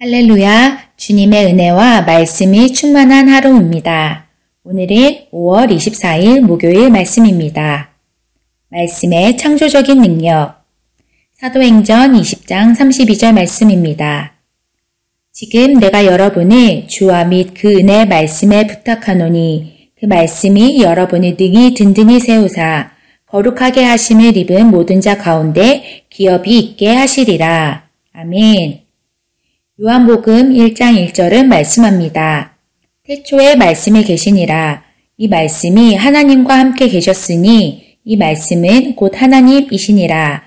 할렐루야, 주님의 은혜와 말씀이 충만한 하루입니다. 오늘은 5월 24일 목요일 말씀입니다. 말씀의 창조적인 능력. 사도행전 20장 32절 말씀입니다. 지금 내가 여러분을 주와 및 그 은혜의 말씀에 부탁하노니 그 말씀이 여러분을 능히 든든히 세우사 거룩하게 하심을 입은 모든 자 가운데 기업이 있게 하시리라. 아멘. 요한복음 1장 1절은 말씀합니다. 태초에 말씀이 계시니라. 이 말씀이 하나님과 함께 계셨으니 이 말씀은 곧 하나님이시니라.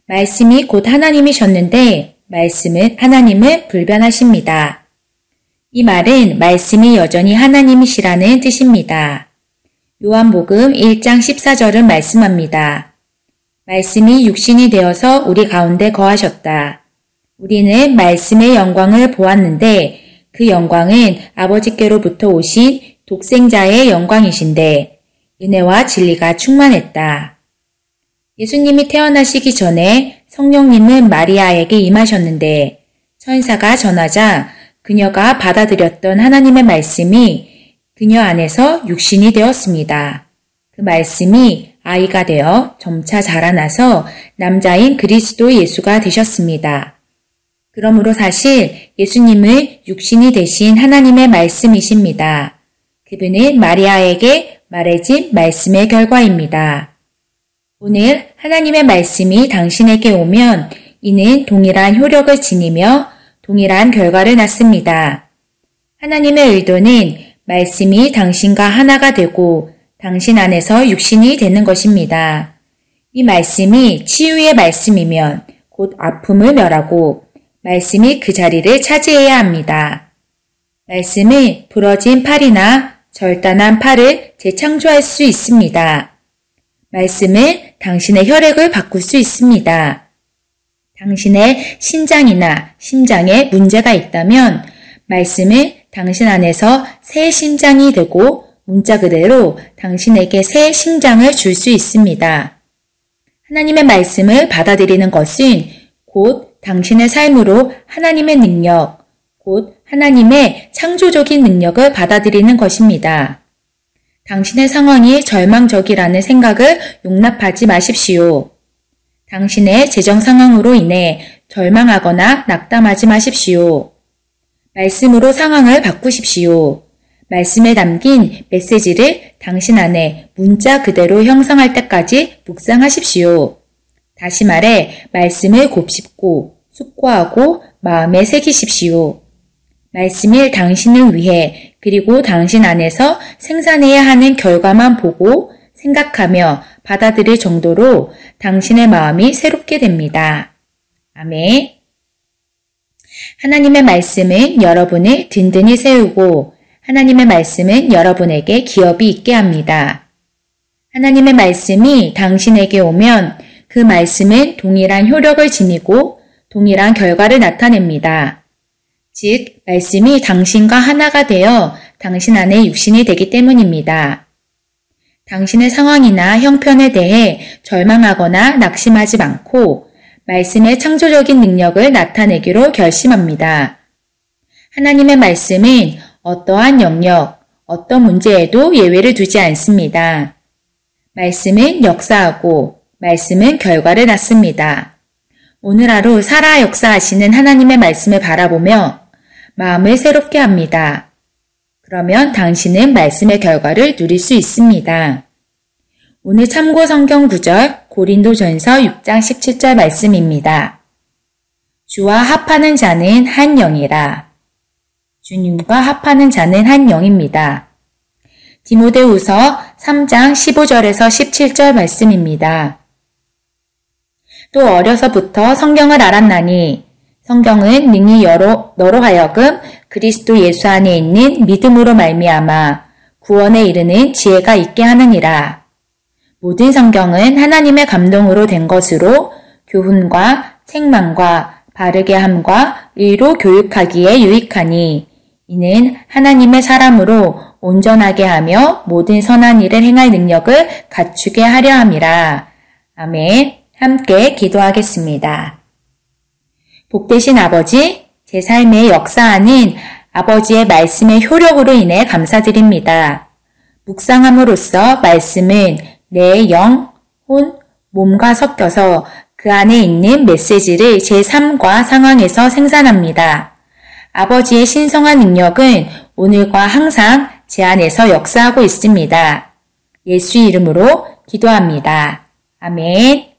말씀이 곧 하나님이셨는데 말씀은 하나님을 불변하십니다. 이 말은 말씀이 여전히 하나님이시라는 뜻입니다. 요한복음 1장 14절은 말씀합니다. 말씀이 육신이 되어서 우리 가운데 거하셨다. 우리는 말씀의 영광을 보았는데 그 영광은 아버지께로부터 오신 독생자의 영광이신데 은혜와 진리가 충만했다. 예수님이 태어나시기 전에 성령님은 마리아에게 임하셨는데 천사가 전하자 그녀가 받아들였던 하나님의 말씀이 그녀 안에서 육신이 되었습니다. 그 말씀이 아이가 되어 점차 자라나서 남자인 그리스도 예수가 되셨습니다. 그러므로 사실 예수님은 육신이 되신 하나님의 말씀이십니다. 그분은 마리아에게 말해진 말씀의 결과입니다. 오늘 하나님의 말씀이 당신에게 오면 이는 동일한 효력을 지니며 동일한 결과를 낳습니다. 하나님의 의도는 말씀이 당신과 하나가 되고 당신 안에서 육신이 되는 것입니다. 이 말씀이 치유의 말씀이면 곧 아픔을 멸하고 말씀이 그 자리를 차지해야 합니다. 말씀은 부러진 팔이나 절단한 팔을 재창조할 수 있습니다. 말씀은 당신의 혈액을 바꿀 수 있습니다. 당신의 신장이나 심장에 문제가 있다면 말씀은 당신 안에서 새 심장이 되고 문자 그대로 당신에게 새 심장을 줄 수 있습니다. 하나님의 말씀을 받아들이는 것은 곧 당신의 삶으로 하나님의 능력, 곧 하나님의 창조적인 능력을 받아들이는 것입니다. 당신의 상황이 절망적이라는 생각을 용납하지 마십시오. 당신의 재정 상황으로 인해 절망하거나 낙담하지 마십시오. 말씀으로 상황을 바꾸십시오. 말씀에 담긴 메시지를 당신 안에 문자 그대로 형성할 때까지 묵상하십시오. 다시 말해 말씀을 곱씹고 숙고하고 마음에 새기십시오. 말씀을 당신을 위해 그리고 당신 안에서 생산해야 하는 결과만 보고 생각하며 받아들일 정도로 당신의 마음이 새롭게 됩니다. 아멘. 하나님의 말씀은 여러분을 든든히 세우고 하나님의 말씀은 여러분에게 기업이 있게 합니다. 하나님의 말씀이 당신에게 오면 그 말씀은 동일한 효력을 지니고 동일한 결과를 나타냅니다. 즉, 말씀이 당신과 하나가 되어 당신 안에 육신이 되기 때문입니다. 당신의 상황이나 형편에 대해 절망하거나 낙심하지 않고 말씀의 창조적인 능력을 나타내기로 결심합니다. 하나님의 말씀은 어떠한 영역, 어떤 문제에도 예외를 두지 않습니다. 말씀은 역사하고 말씀은 결과를 낳습니다. 오늘 하루 살아 역사하시는 하나님의 말씀을 바라보며 마음을 새롭게 합니다. 그러면 당신은 말씀의 결과를 누릴 수 있습니다. 오늘 참고 성경 구절 고린도전서 6장 17절 말씀입니다. 주와 합하는 자는 한 영이라. 주님과 합하는 자는 한 영입니다. 디모데후서 3장 15절에서 17절 말씀입니다. 또 어려서부터 성경을 알았나니 성경은 능히 너로 하여금 그리스도 예수 안에 있는 믿음으로 말미암아 구원에 이르는 지혜가 있게 하느니라. 모든 성경은 하나님의 감동으로 된 것으로 교훈과 책망과 바르게 함과 의로 교육하기에 유익하니 이는 하나님의 사람으로 온전하게 하며 모든 선한 일을 행할 능력을 갖추게 하려 함이라. 아멘. 함께 기도하겠습니다. 복되신 아버지, 제 삶에 역사하는 아버지의 말씀의 효력으로 인해 감사드립니다. 묵상함으로써 말씀은 내 영, 혼, 몸과 섞여서 그 안에 있는 메시지를 제 삶과 상황에서 생산합니다. 아버지의 신성한 능력은 오늘과 항상 제 안에서 역사하고 있습니다. 예수 이름으로 기도합니다. 아멘.